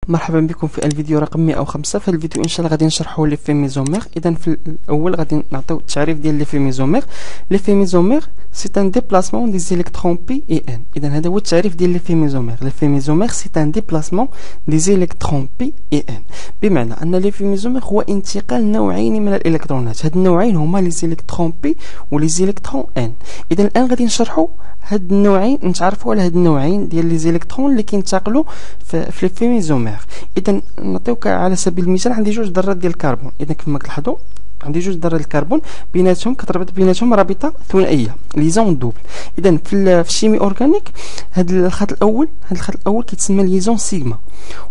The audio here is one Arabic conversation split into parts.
مرحبا بكم في الفيديو رقم 105. في الفيديو ان شاء الله غادي نشرحوا لي في ميزومير. اذا في الاول غادي نعطيو التعريف ديال لي في ميزومير. لي في ميزومير سي ان ديبلاسمون دي زيليكترون بي اي ان. اذا هذا هو التعريف ديال لي في ميزومير. لي في ميزومير سي ان ديبلاسمون دي زيليكترون بي اي ان، بمعنى ان لي في ميزومير هو انتقال نوعين من الالكترونات. هاد النوعين هما لي زيليكترون بي ولي زيليكترون ان. اذا الان غادي نشرحوا هاد النوعين، نتعرفوا على هاد النوعين ديال لي زيليكترون اللي كينتقلوا في لي في ميزومير. اذا نعطيوك على سبيل المثال، عندي جوج ذرات ديال الكربون. اذا كما كتلاحظوا عندي جوج ذرات الكربون بيناتهم كتربط بيناتهم رابطه ثنائيه ليزون دوبل. اذا في الشيمي اورغانيك هذا الخط الاول كيتسمى ليزون سيغما،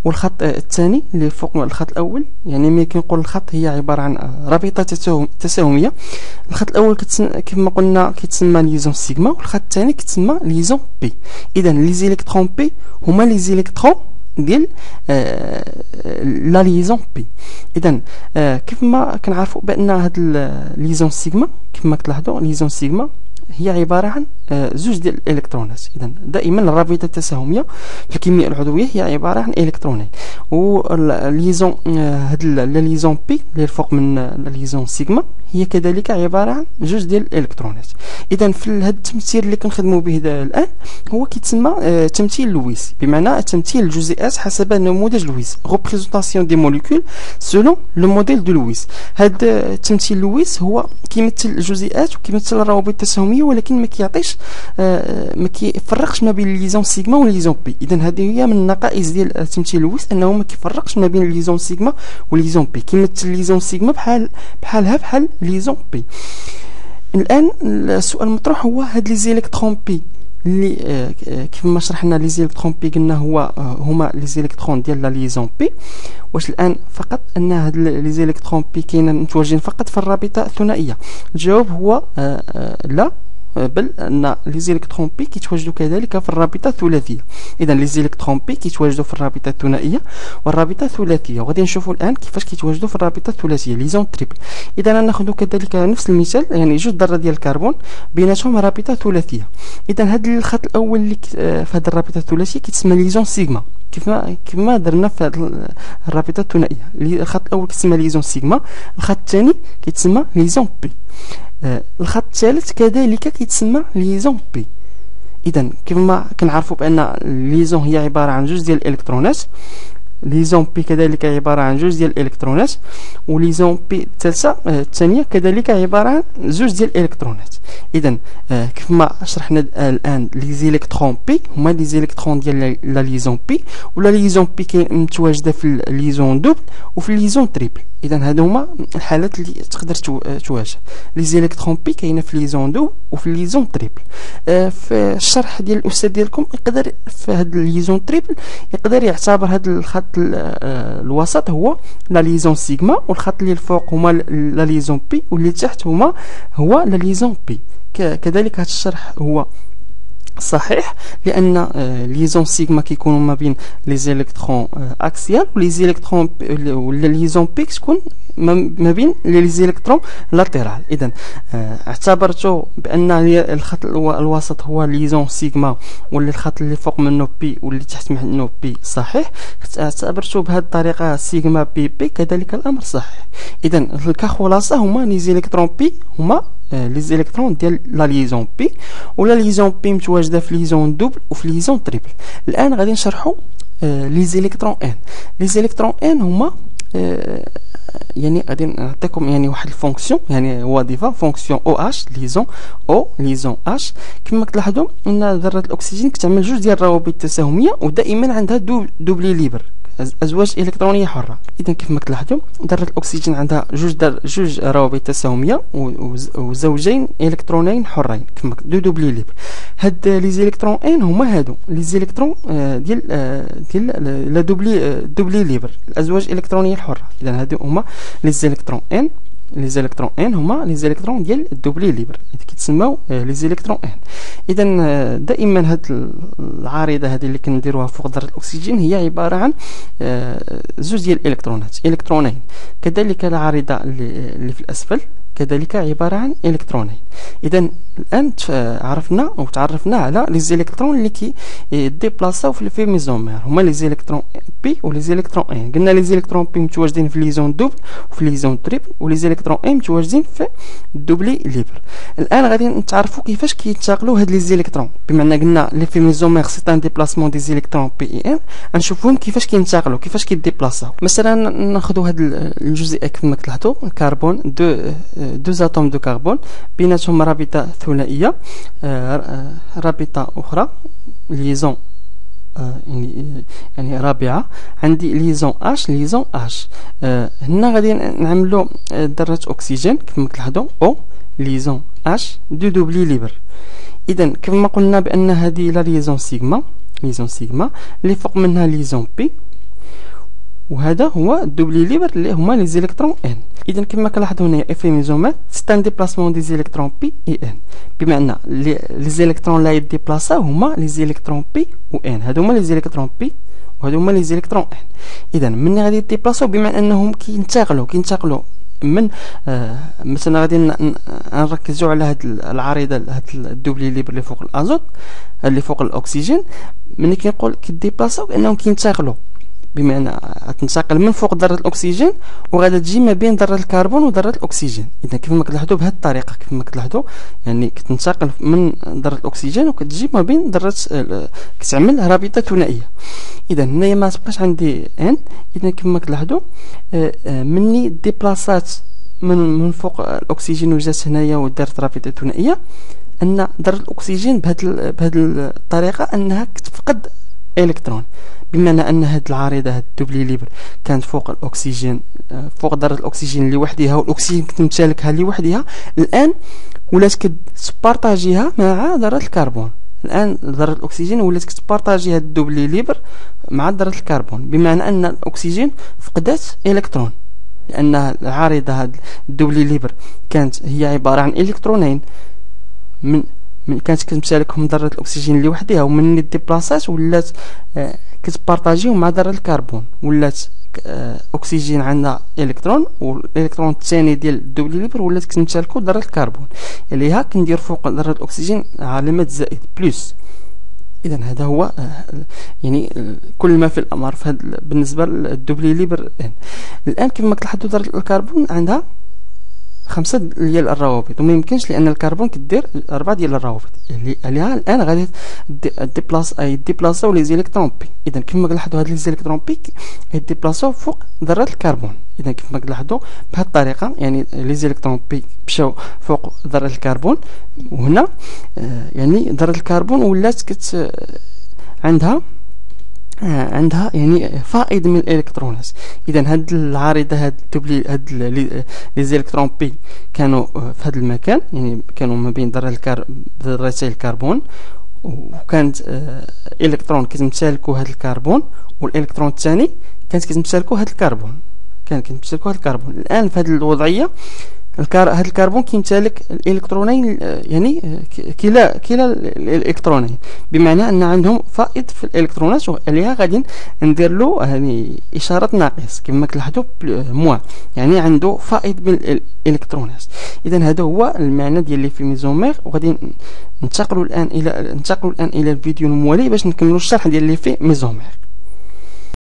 والخط الثاني اللي فوق الخط الاول يعني ملي كنقول الخط هي عباره عن رابطه تساهميه. الخط الاول كما قلنا كيتسمى ليزون سيغما، والخط الثاني كيتسمى ليزون بي. اذا لي زيليكترون بي هما لي زيليكترون ديال لا ليزون بي. اذا كيف ما كنعرفوا بان هاد ليزون سيغما كما كتلاحظوا ليزون سيغما هي عباره عن زوج ديال الالكترونات. اذا دائما الرابطه التساهميه في الكيمياء العضويه هي عباره عن الكترونين، والليزون هاد ليزون بي اللي الفوق من ليزون سيغما هي كذلك عباره عن جوج ديال الالكترونات. اذا في هذا التمثيل اللي كنخدموا به الان هو كيتسمى تمثيل لويس، بمعنى تمثيل الجزيئات حسب نموذج لويس، ريبريزونطاسيون دي موليكول سولون لو موديل دو لويس. هذا التمثيل لويس هو كيمثل الجزيئات وكيمثل الروابط التساهميه، ولكن ما كيعطيش ما كيفرقش ما بين ليزون سيغما وليزون بي. اذا هذه هي من النقائص ديال تمثيل لويس، انه ما كيفرقش ما بين ليزون سيغما وليزون بي، كيمثل ليزون سيغما بحال ليزون بي. الان السؤال المطروح هو هاد لي زيليكترون بي اللي كيف ما شرحنا لي زيليكترون بي قلنا هما لي زيليكترون ديال لا ليزون بي. واش الان فقط ان هاد لي زيليكترون بي كاينين متواجدين فقط في الرابطه الثنائيه؟ الجواب هو لا، بل ان لي زيليكترون بي كيتواجدوا كذلك في الرابطه الثلاثيه. اذا لي زيليكترون بي كيتواجدوا في الرابطه الثنائيه والرابطه الثلاثيه، وغادي نشوفوا الان كيفاش كيتواجدوا في الرابطه الثلاثيه ليزون تريبل. اذا ناخذ كذلك نفس المثال، يعني جوج ذرات ديال الكربون بيناتهم رابطه ثلاثيه. اذا هذا الخط الاول اللي في هذه الرابطه الثلاثيه كيتسمى ليزون سيغما، كيفما درنا في هذه الرابطه الثنائيه. الخط الاول كيتسمى ليزون سيغما، الخط الثاني كيتسمى ليزون بي، الخط الثالث كذلك كيتسمى ليزون بي. اذا كما كنعرفوا بان ليزون هي عباره عن جوج ديال الالكترونات، ليزون بي كذلك عباره عن جوج ديال الالكترونات، وليزون بي الثانيه كذلك عباره عن زوج ديال الالكترونات. اذا كيف ما شرحنا الان لي زيليكترون بي هما لي زيليكترون ديال لا ليزون بي، ولا ليزون بي متواجده في الليزون دوبل وفي الليزون تريبل. اذا هادو هما الحالات اللي تقدر تواجه لي زيليكترون بي كاينه في ليزون دوبل وفي الليزون تريبل. في الشرح ديال الاستاذ ديالكم يقدر في هاد الليزون تريبل يقدر يعتبر هاد الخط الوسط هو لا ليزون سيغما، والخط اللي الفوق هما لا ليزون بي، واللي تحت هو لا ليزون بي. كذلك هذا الشرح هو صحيح، لان ليزون سيغما كيكونوا ما بين لي زيليكترون اكسيال، ولي زيليكترون ولا ليزون بي تكون ما بين لي زيليكترون لاترال. اذا اعتبرتوا بان الخط الوسط هو ليزون سيغما، واللي الخط اللي فوق منه بي واللي تحت منه بي صحيح. اعتبرتوا بهذه الطريقه سيغما بي كذلك الامر صحيح. اذا كخلاصه هما لي زيليكترون بي هما لي زيليكترون ديال لا ليزون بي، ولا ليزون بي متواجده في ليزون دوبل وفي ليزون تريبل. الان غادي نشرحوا لي زيليكترون ان. لي زيليكترون ان هما يعني غادي نعطيكم يعني واحد الفونكسيون، يعني وظيفه فونكسيون او اش ليزون اش. كما كتلاحظوا ان ذره الاكسجين كتعمل جوج ديال الروابط التساهميه، ودائما عندها دوبلي ليبر، ازواج الكترونيه حره. اذا كيف ما كتلاحظوا ذره الاكسجين عندها جوج روابط تساهميه وزوجين الكترونين حرين، كما دوبلي ليبر. هاد لي زيليكترون ان هما هادو لي زيليكترون ديال لا دوبلي ليبر، الازواج الالكترونيه الحره. اذا هادو هما لي زيليكترون ان. لي زيليكترون ان هما لي زيليكترون ديال الدوبلي ليبر، كيتسموا لي زيليكترون ان. اذا دائما هاد العارضه هذه اللي كنديروها فوق ذره الاكسجين هي عباره عن زوج ديال الالكترونين. كذلك العارضه اللي في الاسفل كذلك عبارة عن إلكترونين. إذا الآن عرفنا أو تعرفنا على لي زيليكترون اللي كي ديبلاصاو في ميزومير، هما لي زيليكترون بي و لي زيليكترون ان. قلنا لي زيليكترون بي متواجدين في لي زون دوبل وفي لي زون تريبل، ولي زيليكترون ان متواجدين في الدوبلي ليبر. الآن غادي نتعرفوا كيفاش كيتشاغلوا هاد لي زيليكترون، بما أن قلنا لي ميزومير سي ان ديبلاسمون دي زيليكترون بي اي ان. غنشوفوهم كيفاش كينتشاغلوا، كيفاش كيديبلاصاو. مثلا ناخذوا هاد الجزيئة كما تلاحظوا، الكربون دو اتوم دو كربون بيناتهم رابطة ثنائية، رابطة أخرى ليزون يعني رابعة. عندي ليزون اش ليزون اش. هنا غادي نعملوا ذرة أكسجين كما تلاحظوا، او ليزون اش دو دوبلي ليبر. إذا كما قلنا بأن هذه لا ليزون سيغما، ليزون سيغما اللي فوق منها ليزون بي، وهذا هو الدوبلي ليبر اللي هما لي زيليكترون ان. اذا كما كنلاحظوا هنا اف ميزومير سي ان ديبلاسمون دي زيليكترون بي اي ان، بما ان لي زيليكترون لا يديبلاصاو هما لي زيليكترون بي و ان. هادو هما لي زيليكترون بي وهادو هما لي زيليكترون ان. اذا ملي غادي يديبلاصاو بما انهم كينتقلوا من مثلا غادي نركزوا على هاد العريضه، هاد الدوبلي ليبر اللي فوق الازوت اللي فوق الاكسجين. ملي كنقول كيديبلاصاو انهم كينتقلوا، بما ان تنتقل من فوق ذره الاكسجين وغادا تجي ما بين ذره الكربون وذره الاكسجين. اذا كيف ما كتلاحظوا بهذه الطريقه، كيف ما كتلاحظوا يعني كتنتقل من ذره الاكسجين وكتجي ما بين ذره، كتعمل رابطه ثنائيه. اذا هنايا ما تبقاش عندي ان. اذا كيف ما كتلاحظوا مني ديبلاصات من فوق الاكسجين وجات هنايا ودارت رابطه ثنائيه، ان ذره الاكسجين بهذه الطريقه انها كتفقد الكترون، بما ان هاد العريضه هاد الدوبلي ليبر كانت فوق الاكسجين، فوق ذره الاكسجين لوحدها، والاكسجين كنت ممتلكها لوحدها. الان ولات كتبارطاجيها مع ذره الكربون. الان ذره الاكسجين ولات كتبارطاجي هاد الدوبلي ليبر مع ذره الكربون، بمعنى ان الاكسجين فقدات الكترون، لان العريضه هاد الدوبلي ليبر كانت هي عباره عن الكترونين من كانت كتمتلكهم ذره الاكسجين لوحدها، ومن ديبلاصات ولات كتبارطاجيو مع ذره الكربون، ولات اكسجين عندها الكترون، والالكترون الثاني ديال الدوبلي ليبر ولات كتمتلكو ذره الكربون، عليها كندير فوق ذره الاكسجين علامه زائد بلس. اذا هذا هو يعني كل ما في الامر في بالنسبه للدوبلي ليبر. الان كما كتلاحظوا ذره الكربون عندها 5 ديال الروابط، وما يمكنش لان الكربون كدير 4 ديال الروابط اللي عليها. الان غادي ديبلاصاو لي زيليكترون بي. اذا كما كنلاحظوا هاد لي زيليكترون بي يديبلاصاو فوق ذره الكربون. اذا كما كنلاحظوا بهذه الطريقه يعني لي زيليكترون بي مشاو فوق ذره الكربون، وهنا يعني ذره الكربون ولات عندها يعني فائض من الالكترونات. اذا هاد العارضه هاد الدوبلي هاد لي زيليكترون بي كانوا في هذا المكان، يعني كانوا ما بين ذرتي الكربون، وكانت الكترون كتمتلكو هاد الكربون، والالكترون الثاني كانت كتمتلكو هاد الكربون، الان في هذه الوضعيه هاد الكربون كيمتلك الالكترونين، يعني كلا الالكترونين، بمعنى ان عندهم فائض في الالكترونات، وعليها غادي ندير له يعني اشاره ناقص كما كتلاحظوا موا، يعني عنده فائض من الالكترونات. اذا هذا هو المعنى ديال لي ميزومير. وغادي ننتقلوا الان الى الفيديو الموالي باش نكملوا الشرح ديال لي ميزومير.